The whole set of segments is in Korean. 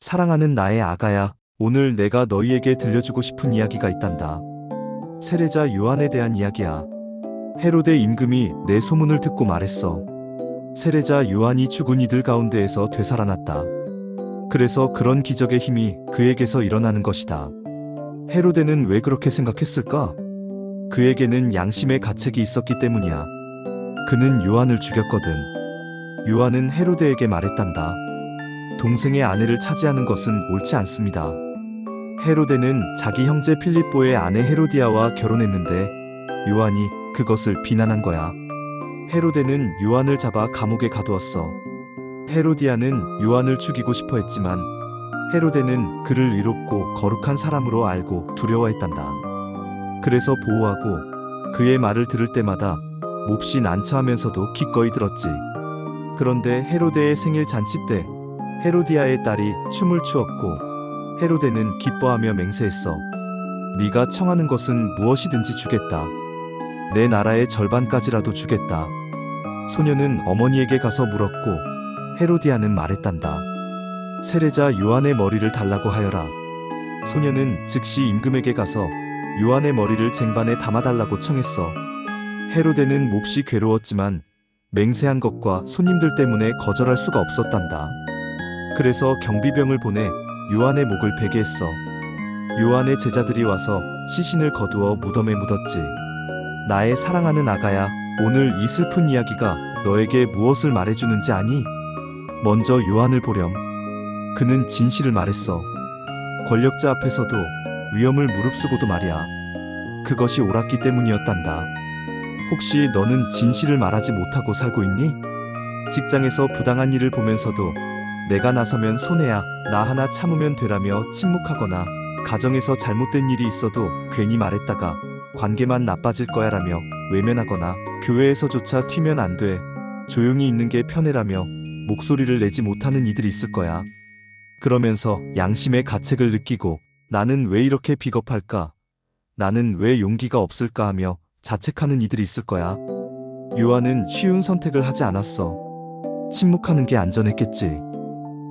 사랑하는 나의 아가야, 오늘 내가 너희에게 들려주고 싶은 이야기가 있단다. 세례자 요한에 대한 이야기야. 헤로데 임금이 내 소문을 듣고 말했어. 세례자 요한이 죽은 이들 가운데에서 되살아났다. 그래서 그런 기적의 힘이 그에게서 일어나는 것이다. 헤로데는 왜 그렇게 생각했을까? 그에게는 양심의 가책이 있었기 때문이야. 그는 요한을 죽였거든. 요한은 헤로데에게 말했단다. 동생의 아내를 차지하는 것은 옳지 않습니다. 헤로데는 자기 형제 필립보의 아내 헤로디아와 결혼했는데 요한이 그것을 비난한 거야. 헤로데는 요한을 잡아 감옥에 가두었어. 헤로디아는 요한을 죽이고 싶어 했지만 헤로데는 그를 의롭고 거룩한 사람으로 알고 두려워했단다. 그래서 보호하고 그의 말을 들을 때마다 몹시 난처하면서도 기꺼이 들었지. 그런데 헤로데의 생일 잔치 때 헤로디아의 딸이 춤을 추었고 헤로데는 기뻐하며 맹세했어. 네가 청하는 것은 무엇이든지 주겠다. 내 나라의 절반까지라도 주겠다. 소녀는 어머니에게 가서 물었고 헤로디아는 말했단다. 세례자 요한의 머리를 달라고 하여라. 소녀는 즉시 임금에게 가서 요한의 머리를 쟁반에 담아달라고 청했어. 헤로데는 몹시 괴로웠지만 맹세한 것과 손님들 때문에 거절할 수가 없었단다. 그래서 경비병을 보내 요한의 목을 베게 했어. 요한의 제자들이 와서 시신을 거두어 무덤에 묻었지. 나의 사랑하는 아가야, 오늘 이 슬픈 이야기가 너에게 무엇을 말해주는지 아니? 먼저 요한을 보렴. 그는 진실을 말했어. 권력자 앞에서도 위험을 무릅쓰고도 말이야. 그것이 옳았기 때문이었단다. 혹시 너는 진실을 말하지 못하고 살고 있니? 직장에서 부당한 일을 보면서도 내가 나서면 손해야, 나 하나 참으면 되라며 침묵하거나 가정에서 잘못된 일이 있어도 괜히 말했다가 관계만 나빠질 거야라며 외면하거나 교회에서조차 튀면 안 돼, 조용히 있는 게 편해라며 목소리를 내지 못하는 이들이 있을 거야. 그러면서 양심의 가책을 느끼고 나는 왜 이렇게 비겁할까? 나는 왜 용기가 없을까 하며 자책하는 이들이 있을 거야. 요한은 쉬운 선택을 하지 않았어. 침묵하는 게 안전했겠지.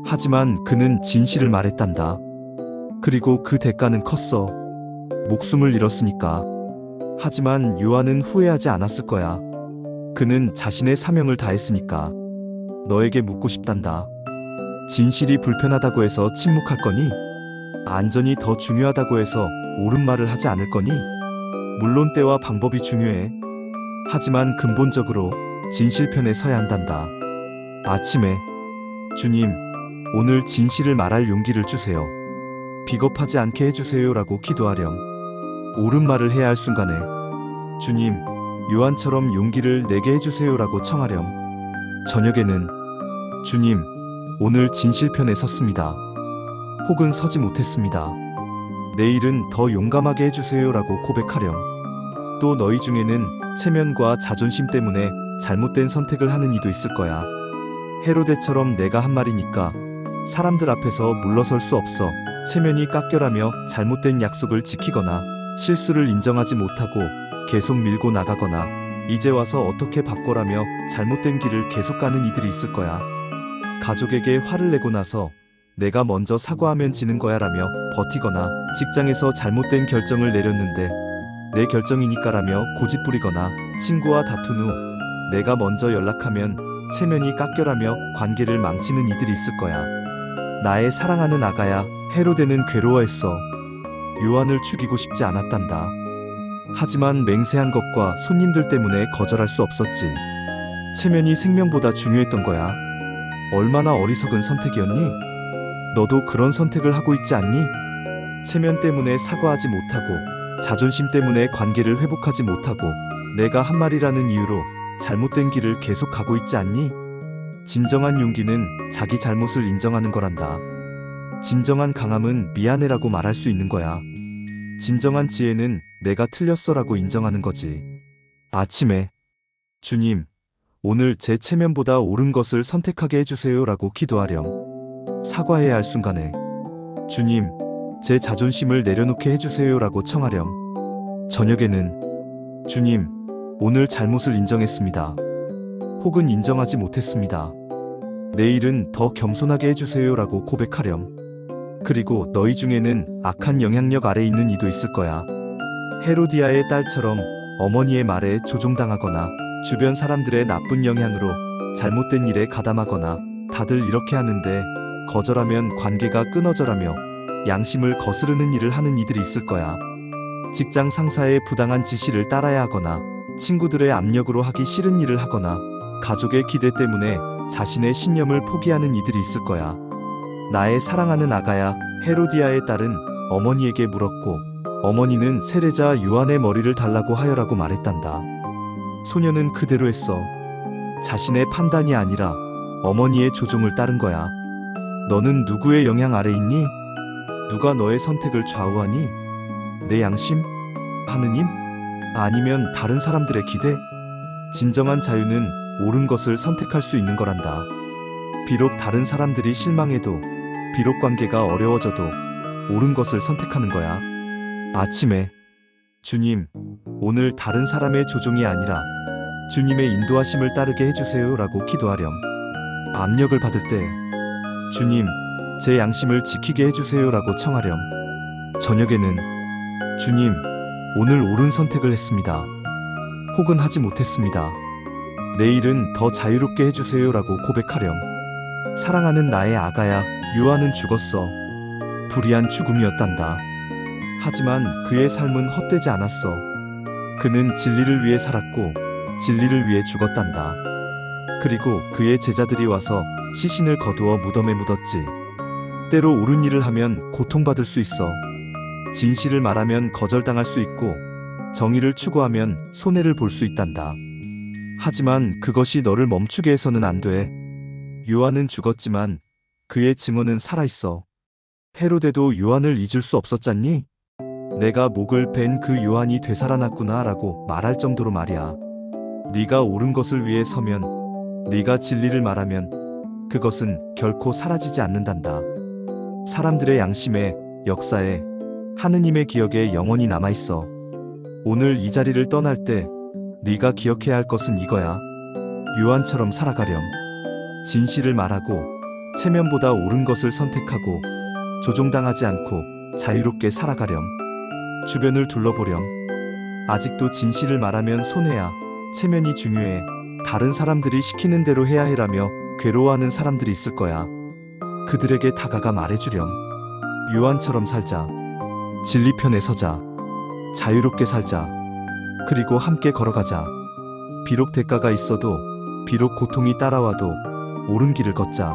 하지만 그는 진실을 말했단다. 그리고 그 대가는 컸어. 목숨을 잃었으니까. 하지만 요한은 후회하지 않았을 거야. 그는 자신의 사명을 다했으니까. 너에게 묻고 싶단다. 진실이 불편하다고 해서 침묵할 거니? 안전이 더 중요하다고 해서 옳은 말을 하지 않을 거니? 물론 때와 방법이 중요해. 하지만 근본적으로 진실 편에 서야 한단다. 아침에 주님, 오늘 진실을 말할 용기를 주세요. 비겁하지 않게 해주세요라고 기도하렴. 옳은 말을 해야 할 순간에 주님, 요한처럼 용기를 내게 해주세요라고 청하렴. 저녁에는 주님, 오늘 진실편에 섰습니다. 혹은 서지 못했습니다. 내일은 더 용감하게 해주세요라고 고백하렴. 또 너희 중에는 체면과 자존심 때문에 잘못된 선택을 하는 이도 있을 거야. 헤로데처럼 내가 한 말이니까 사람들 앞에서 물러설 수 없어 체면이 깎여라며 잘못된 약속을 지키거나 실수를 인정하지 못하고 계속 밀고 나가거나 이제 와서 어떻게 바꿔라며 잘못된 길을 계속 가는 이들이 있을 거야. 가족에게 화를 내고 나서 내가 먼저 사과하면 지는 거야 라며 버티거나 직장에서 잘못된 결정을 내렸는데 내 결정이니까라며 고집부리거나 친구와 다툰 후 내가 먼저 연락하면 체면이 깎여라며 관계를 망치는 이들이 있을 거야. 나의 사랑하는 아가야, 헤로데는 괴로워했어. 요한을 죽이고 싶지 않았단다. 하지만 맹세한 것과 손님들 때문에 거절할 수 없었지. 체면이 생명보다 중요했던 거야. 얼마나 어리석은 선택이었니? 너도 그런 선택을 하고 있지 않니? 체면 때문에 사과하지 못하고 자존심 때문에 관계를 회복하지 못하고 내가 한 말이라는 이유로 잘못된 길을 계속 가고 있지 않니? 진정한 용기는 자기 잘못을 인정하는 거란다. 진정한 강함은 미안해라고 말할 수 있는 거야. 진정한 지혜는 내가 틀렸어라고 인정하는 거지. 아침에 주님, 오늘 제 체면보다 옳은 것을 선택하게 해주세요라고 기도하렴. 사과해야 할 순간에 주님, 제 자존심을 내려놓게 해주세요라고 청하렴. 저녁에는 주님, 오늘 잘못을 인정했습니다. 혹은 인정하지 못했습니다. 내일은 더 겸손하게 해주세요라고 고백하렴. 그리고 너희 중에는 악한 영향력 아래 있는 이도 있을 거야. 헤로디아의 딸처럼 어머니의 말에 조종당하거나 주변 사람들의 나쁜 영향으로 잘못된 일에 가담하거나 다들 이렇게 하는데 거절하면 관계가 끊어져라며 양심을 거스르는 일을 하는 이들이 있을 거야. 직장 상사의 부당한 지시를 따라야 하거나 친구들의 압력으로 하기 싫은 일을 하거나 가족의 기대 때문에 자신의 신념을 포기하는 이들이 있을 거야. 나의 사랑하는 아가야, 헤로디아의 딸은 어머니에게 물었고 어머니는 세례자 요한의 머리를 달라고 하여라고 말했단다. 소녀는 그대로 했어. 자신의 판단이 아니라 어머니의 조종을 따른 거야. 너는 누구의 영향 아래 있니? 누가 너의 선택을 좌우하니? 내 양심? 하느님? 아니면 다른 사람들의 기대? 진정한 자유는 옳은 것을 선택할 수 있는 거란다. 비록 다른 사람들이 실망해도, 비록 관계가 어려워져도 옳은 것을 선택하는 거야. 아침에 주님, 오늘 다른 사람의 조종이 아니라 주님의 인도하심을 따르게 해주세요 라고 기도하렴. 압력을 받을 때 주님, 제 양심을 지키게 해주세요 라고 청하렴. 저녁에는 주님, 오늘 옳은 선택을 했습니다. 혹은 하지 못했습니다. 내일은 더 자유롭게 해주세요 라고 고백하렴. 사랑하는 나의 아가야, 요한은 죽었어. 불의한 죽음이었단다. 하지만 그의 삶은 헛되지 않았어. 그는 진리를 위해 살았고 진리를 위해 죽었단다. 그리고 그의 제자들이 와서 시신을 거두어 무덤에 묻었지. 때로 옳은 일을 하면 고통받을 수 있어. 진실을 말하면 거절당할 수 있고 정의를 추구하면 손해를 볼 수 있단다. 하지만 그것이 너를 멈추게 해서는 안 돼. 요한은 죽었지만 그의 증언은 살아있어. 헤로데도 요한을 잊을 수 없었잖니? 내가 목을 벤 그 요한이 되살아났구나 라고 말할 정도로 말이야. 네가 옳은 것을 위해 서면, 네가 진리를 말하면 그것은 결코 사라지지 않는단다. 사람들의 양심에, 역사에, 하느님의 기억에 영원히 남아있어. 오늘 이 자리를 떠날 때 네가 기억해야 할 것은 이거야. 요한처럼 살아가렴. 진실을 말하고 체면보다 옳은 것을 선택하고 조종당하지 않고 자유롭게 살아가렴. 주변을 둘러보렴. 아직도 진실을 말하면 손해야. 체면이 중요해. 다른 사람들이 시키는 대로 해야 해라며 괴로워하는 사람들이 있을 거야. 그들에게 다가가 말해주렴. 요한처럼 살자. 진리 편에 서자. 자유롭게 살자. 그리고 함께 걸어가자. 비록 대가가 있어도, 비록 고통이 따라와도 옳은 길을 걷자.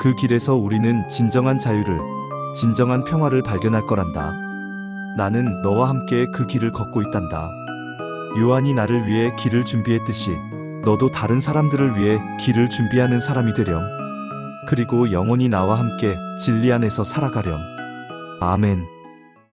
그 길에서 우리는 진정한 자유를, 진정한 평화를 발견할 거란다. 나는 너와 함께 그 길을 걷고 있단다. 요한이 나를 위해 길을 준비했듯이 너도 다른 사람들을 위해 길을 준비하는 사람이 되렴. 그리고 영원히 나와 함께 진리 안에서 살아가렴. 아멘.